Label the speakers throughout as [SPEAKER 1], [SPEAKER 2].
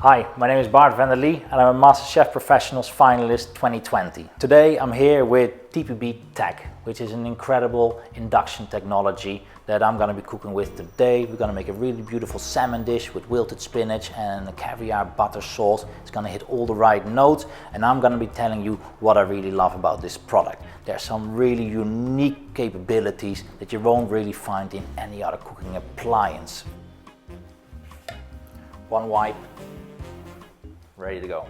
[SPEAKER 1] Hi, my name is Bart Vanderlee and I'm a Masterchef Professionals Finalist 2020. Today I'm here with TPBtech, which is an incredible induction technology that I'm going to be cooking with today. We're going to make a really beautiful salmon dish with wilted spinach and a caviar butter sauce. It's going to hit all the right notes, and I'm going to be telling you what I really love about this product. There are some really unique capabilities that you won't really find in any other cooking appliance. One wipe. Ready to go.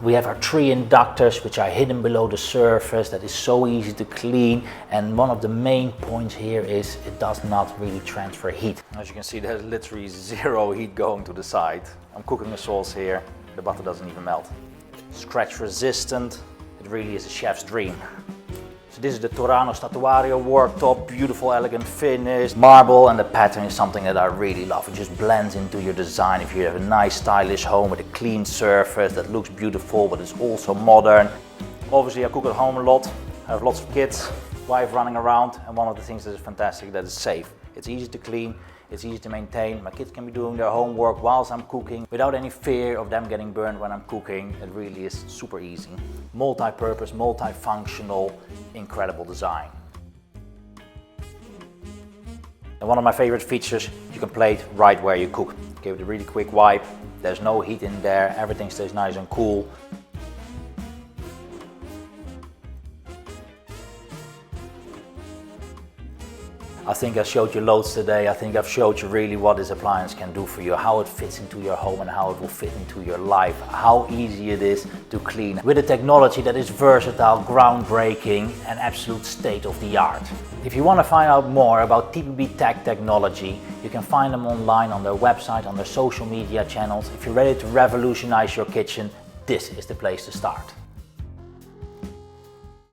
[SPEAKER 1] We have our 3 inductors which are hidden below the surface. That is so easy to clean, and one of the main points here is it does not really transfer heat. As you can see, there's literally zero heat going to the side. I'm cooking a sauce here, the butter doesn't even melt. Scratch resistant, it really is a chef's dream. So this is the Torano Statuario worktop, beautiful elegant finish, marble, and the pattern is something that I really love. It just blends into your design. If you have a nice stylish home with a clean surface that looks beautiful but is also modern. Obviously I cook at home a lot, I have lots of kids, wife running around, and one of the things that is fantastic, that is safe. It's easy to clean, it's easy to maintain. My kids can be doing their homework whilst I'm cooking without any fear of them getting burned when I'm cooking. It really is super easy. Multi-purpose, multifunctional, incredible design. And one of my favorite features, you can plate right where you cook. Give it a really quick wipe, there's no heat in there, everything stays nice and cool. I think I showed you loads today. I think I've showed you really what this appliance can do for you, how it fits into your home and how it will fit into your life, how easy it is to clean with a technology that is versatile, groundbreaking and absolute state of the art. If you want to find out more about TPBtech technology, you can find them online on their website, on their social media channels. If you're ready to revolutionize your kitchen, this is the place to start.